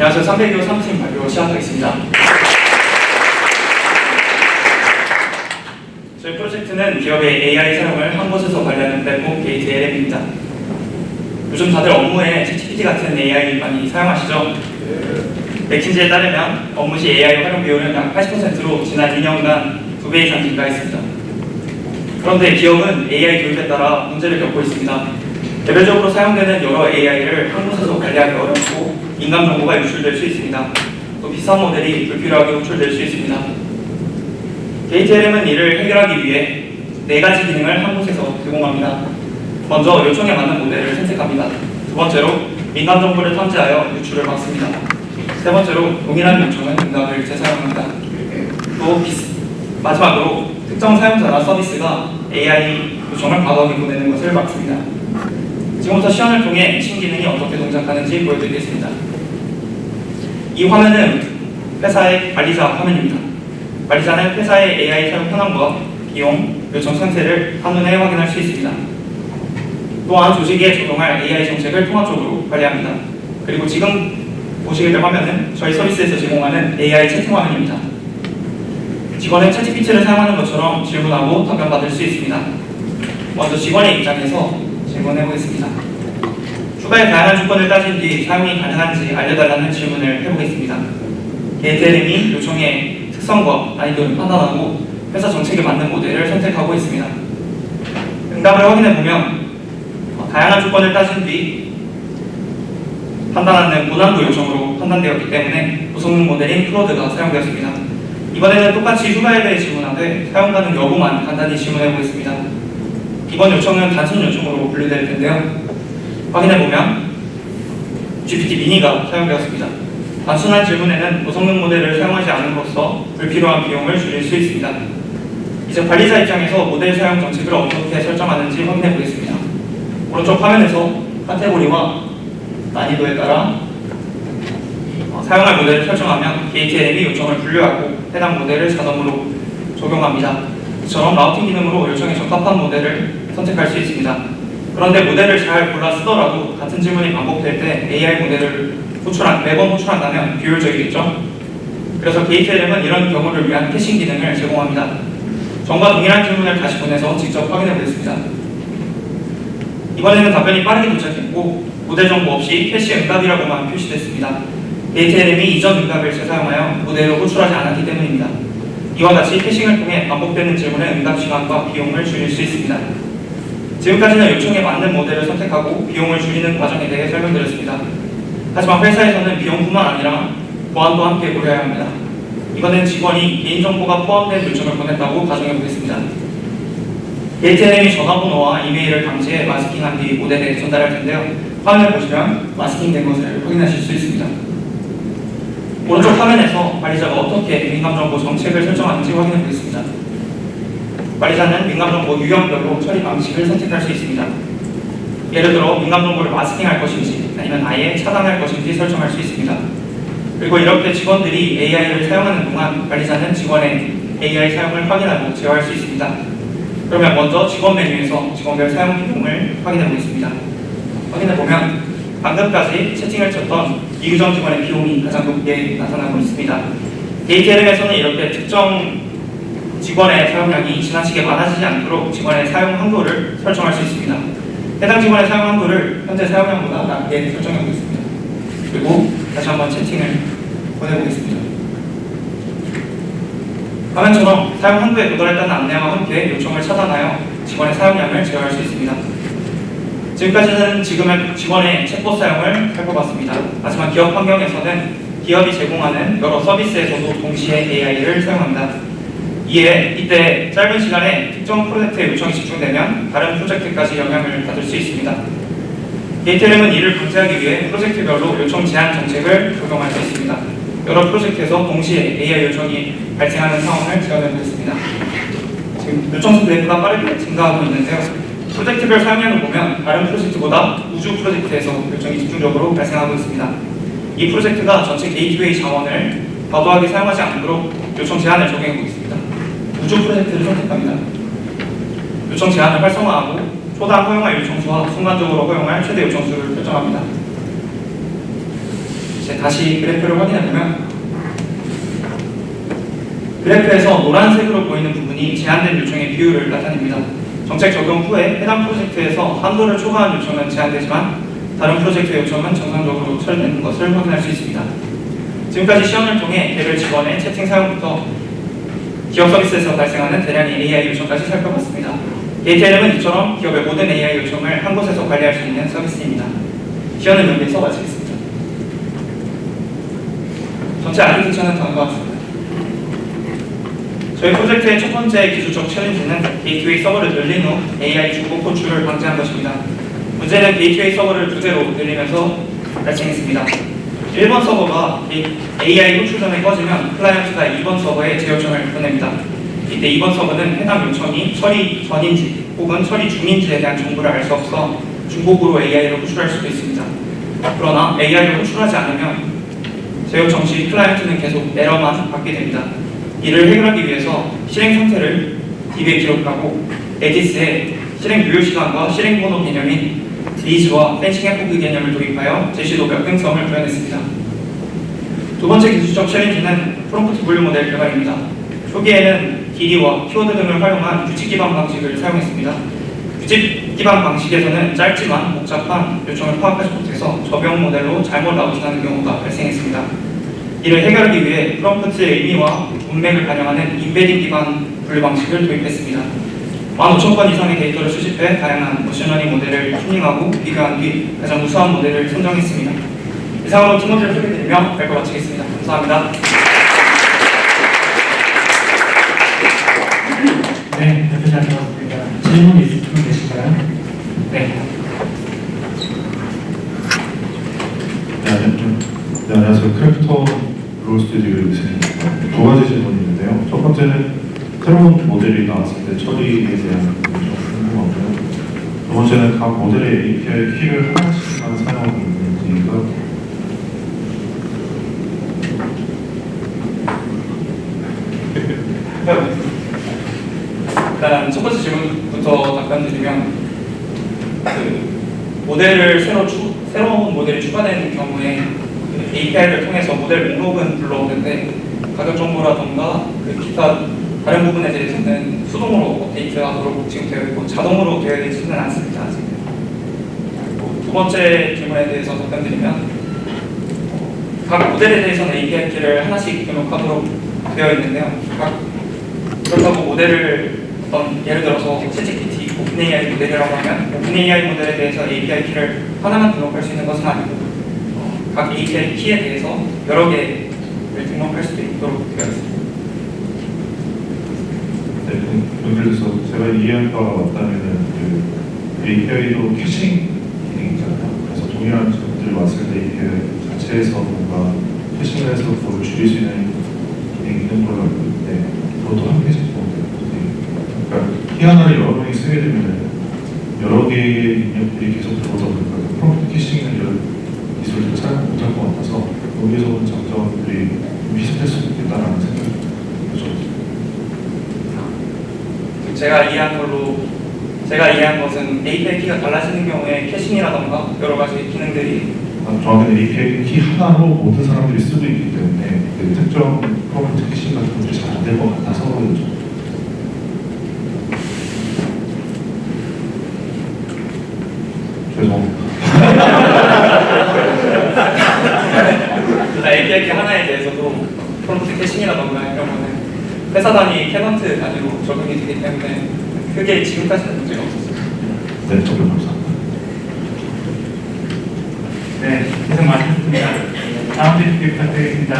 안녕하세요. 302호 사무팀 발표 시작하겠습니다. 저희 프로젝트는 기업의 AI 사용을 한 곳에서 관리하는 플랫폼 게이트 LM입니다. 요즘 다들 업무에 GPT 같은 AI 많이 사용하시죠? 맥킨지에 따르면 업무 시 AI 활용 비율은 약 80%로 지난 2년간 2배 이상 증가했습니다. 그런데 기업은 AI 도입에 따라 문제를 겪고 있습니다. 개별적으로 사용되는 여러 AI를 한 곳에서 관리하기 어렵고 민감 정보가 유출될 수 있습니다. 또 비슷한 모델이 불필요하게 호출될 수 있습니다. 게이트 LM은 이를 해결하기 위해 4가지 기능을 한 곳에서 제공합니다. 먼저 요청에 맞는 모델을 선택합니다. 두 번째로 민감 정보를 탐지하여 유출을 막습니다. 세 번째로 동일한 요청은 응답을 재사용합니다. 또 마지막으로 특정 사용자나 서비스가 AI 요청을 과도하게 보내는 것을 막습니다. 지금부터 시연을 통해 신기능이 어떻게 동작하는지 보여드리겠습니다. 이 화면은 회사의 관리자 화면입니다. 관리자는 회사의 AI 사용 현황과 비용, 요청 상태를 한눈에 확인할 수 있습니다. 또한 조직에 적용할 AI 정책을 통합적으로 관리합니다. 그리고 지금 보시게 될 화면은 저희 서비스에서 제공하는 AI 채팅 화면입니다. 직원은 챗GPT를 사용하는 것처럼 질문하고 답변받을 수 있습니다. 먼저 직원의 입장에서 질문해 보겠습니다. 추가의 다양한 조건을 따진 뒤 사용이 가능한지 알려달라는 질문을 해보겠습니다. 게이트 LM이 요청의 특성과 난이도를 판단하고 회사 정책에 맞는 모델을 선택하고 있습니다. 응답을 확인해보면 다양한 조건을 따진 뒤 판단하는 고난도 요청으로 판단되었기 때문에 고성능 모델인 클로드가 사용되었습니다. 이번에는 똑같이 휴가에 대해 질문하되 사용 가능 여부만 간단히 질문해보겠습니다. 이번 요청은 단순 요청으로 분류될 텐데요. 확인해보면 GPT 미니가 사용되었습니다. 단순한 질문에는 고성능 모델을 사용하지 않음으로써 불필요한 비용을 줄일 수 있습니다. 이제 관리자 입장에서 모델 사용 정책을 어떻게 설정하는지 확인해보겠습니다. 오른쪽 화면에서 카테고리와 난이도에 따라 사용할 모델을 설정하면 게이트 LM이 요청을 분류하고 해당 모델을 자동으로 적용합니다. 이처럼 라우팅 기능으로 요청에 적합한 모델을 선택할 수 있습니다. 그런데 모델을 잘 골라 쓰더라도 같은 질문이 반복될 때 AI 모델을 매번 호출한다면 비효율적이겠죠? 그래서 게이트 LM은 이런 경우를 위한 캐싱 기능을 제공합니다. 전과 동일한 질문을 다시 보내서 직접 확인해 보겠습니다. 이번에는 답변이 빠르게 도착했고 모델 정보 없이 캐시 응답이라고만 표시됐습니다. 게이트 LM이 이전 응답을 재사용하여 모델을 호출하지 않았기 때문입니다. 이와 같이 캐싱을 통해 반복되는 질문의 응답 시간과 비용을 줄일 수 있습니다. 지금까지는 요청에 맞는 모델을 선택하고 비용을 줄이는 과정에 대해 설명드렸습니다. 하지만 회사에서는 비용뿐만 아니라 보안도 함께 고려해야 합니다. 이번엔 직원이 개인정보가 포함된 요청을 보냈다고 가정해보겠습니다. 게이트 LM이 전화번호와 이메일을 감지해 마스킹한 뒤 모델에 전달할 텐데요. 화면을 보시면 마스킹된 것을 확인하실 수 있습니다. 오른쪽 화면에서 관리자가 어떻게 민감정보 정책을 설정하는지 확인해 보겠습니다. 관리자는 민감정보 유형별로 처리 방식을 선택할 수 있습니다. 예를 들어 민감정보를 마스킹할 것인지 아니면 아예 차단할 것인지 설정할 수 있습니다. 그리고 이렇게 직원들이 AI를 사용하는 동안 관리자는 직원의 AI 사용을 확인하고 제어할 수 있습니다. 그러면 먼저 직원 메뉴에서 직원별 사용 비용을 확인해 보겠습니다. 확인해 보면 방금까지 채팅을 쳤던 이유정 직원의 비용이 가장 높게 나타나고 있습니다. 게이트 LM에서는 이렇게 특정 직원의 사용량이 지나치게 많아지지 않도록 직원의 사용 한도를 설정할 수 있습니다. 해당 직원의 사용 한도를 현재 사용량보다 낮게 설정해 보겠습니다. 그리고 다시 한번 채팅을 보내보겠습니다. 화면처럼 사용 한도에 도달했다는 안내와 함께 요청을 차단하여 직원의 사용량을 제어할 수 있습니다. 지금까지는 직원의 챗봇 사용을 살펴봤습니다. 하지만 기업 환경에서는 기업이 제공하는 여러 서비스에서도 동시에 AI를 사용합니다. 이때 짧은 시간에 특정 프로젝트에 요청이 집중되면 다른 프로젝트까지 영향을 받을 수 있습니다. 게이트 LM은 이를 방지하기 위해 프로젝트별로 요청 제한 정책을 적용할 수 있습니다. 여러 프로젝트에서 동시에 AI 요청이 발생하는 상황을 재현해 보겠습니다. 지금 요청 수 그래프가 빠르게 증가하고 있는데요. 프로젝트별 사용량을 보면 다른 프로젝트보다 우주 프로젝트에서 요청이 집중적으로 발생하고 있습니다. 이 프로젝트가 전체 게이트웨이 자원을 과도하게 사용하지 않도록 요청 제한을 적용해 보겠습니다. 우주 프로젝트를 선택합니다. 요청 제한을 활성화하고 초당 허용할 요청수와 순간적으로 허용할 최대 요청수를 설정합니다. 이제 다시 그래프를 확인해보면 그래프에서 노란색으로 보이는 부분이 제한된 요청의 비율을 나타냅니다. 정책 적용 후에 해당 프로젝트에서 한도를 초과한 요청은 제한되지만 다른 프로젝트 요청은 정상적으로 처리되는 것을 확인할 수 있습니다. 지금까지 시험을 통해 개별 직원의 채팅 사용부터 기업 서비스에서 발생하는 대량의 AI 요청까지 살펴봤습니다. 게이트LM은 이처럼 기업의 모든 AI 요청을 한 곳에서 관리할 수 있는 서비스입니다. 시연은 여기에서 마치겠습니다. 전체 아키텍처는 다음과 같습니다. 저희 프로젝트의 첫 번째 기술적 챌린지는 게이트웨이 서버를 늘린 후 AI 중복 호출을 방지한 것입니다. 문제는 게이트웨이 서버를 두 대로 늘리면서 발생했습니다. 1번 서버가 AI 호출 전에 꺼지면 클라이언트가 2번 서버에 재요청을 보냅니다. 이때 2번 서버는 해당 요청이 처리 전인지 혹은 처리 중인지에 대한 정보를 알 수 없어 중복으로 AI를 호출할 수도 있습니다. 그러나 AI를 호출하지 않으면 재요청 시 클라이언트는 계속 에러만 받게 됩니다. 이를 해결하기 위해서 실행 상태를 DB에 기록하고 에디스에 실행 유효 시간과 실행 번호 개념인 리즈와 팬싱 에포크 개념을 도입하여 제시도 몇 등성을 구현했습니다. 두 번째 기술적 챌린지는 프롬프트 분류 모델 개발입니다. 초기에는 길이와 키워드 등을 활용한 규칙 기반 방식을 사용했습니다. 규칙 기반 방식에서는 짧지만 복잡한 요청을 파악하지 못해서 저병 모델로 잘못 라우팅하는 경우가 발생했습니다. 이를 해결하기 위해 프롬프트의 의미와 문맥을 반영하는 인베딩 기반 분류 방식을 도입했습니다. 15,000건 이상의 데이터를 수집해 다양한 머신러닝 모델을 튜닝하고 비교한 뒤 가장 우수한 모델을 선정했습니다. 이상으로 팀워크를 소개드리며 발표 마치겠습니다. 감사합니다. 네, 발표 잘 들었습니다. 질문 있으신 계실까요? 네. 네, 안녕하세요. 크래프터 롤 스튜디오의 의사입니다. 두 가지 질문이 있는데요. 첫 번째는 새로운 모델이 나왔을 때 처리에 대한 좀 궁금하고요. 두 번째는 각 모델의 API 키를 하나씩만 사용하고 있는지가 일단 첫 번째 질문부터 답변드리면 모델을 새로운 모델이 추가되는 경우에 API를 통해서 모델 목록은 불러오는데 가격 정보라던가 기타 다른 부분에 대해서는 수동으로 업데이트하도록 지금 되어 있고 자동으로 되어 있지는 않습니다. 아직. 두 번째 질문에 대해서 답변드리면 각 모델에 대해서는 API 키를 하나씩 등록하도록 되어 있는데요. 그렇다고 모델을 예를 들어서 챗GPT, 오픈AI 모델이라고 하면 오픈AI 모델에 대해서 API 키를 하나만 등록할 수 있는 것은 아니고 각 API 키에 대해서 여러 개를 등록할 수도 있도록 되어 있습니다. 네, 예를 들어서 제가 이해한 바가 맞다면은 그 API도 캐싱 기능이 있잖아요. 그래서 동일한 것들이 왔을 때 API 자체에서 뭔가 캐싱을 해서 그걸 줄일 수 있는 기능이 있는 걸로 알고 있는데 그것도 함께 제공돼요. 그러니까 키 하나를 여러 명이 쓰게 되면 여러 개의 입력들이 계속 들어오다 보니까 프롬프트 캐싱을 이런 기술을 사용 못할 것 같아서 여기에서 오는 장점들이 비슷할 수 있겠다라는 생각이 들었습니다. 제가 이해한 것은 API 키가 달라지는 경우에 캐싱이라던가 여러 가지 기능들이 정확히는 API 키 하나로 모든 사람들이 쓰고 있기 때문에 그 특정 프롬프트 캐싱 같은 것들이 잘 안 될 것 같아서 죄송합니다. API 키 하나에 대해서도 프롬프트 캐싱이라던가 이런 거는 회사 단위, 캐넌트 단위로 적용이 되기 때문에 크게 지금까지는 문제가 없었습니다. 네, 정말 감사합니다. 네, 계속 마치겠습니다. 다음 주에 부탁드리겠습니다.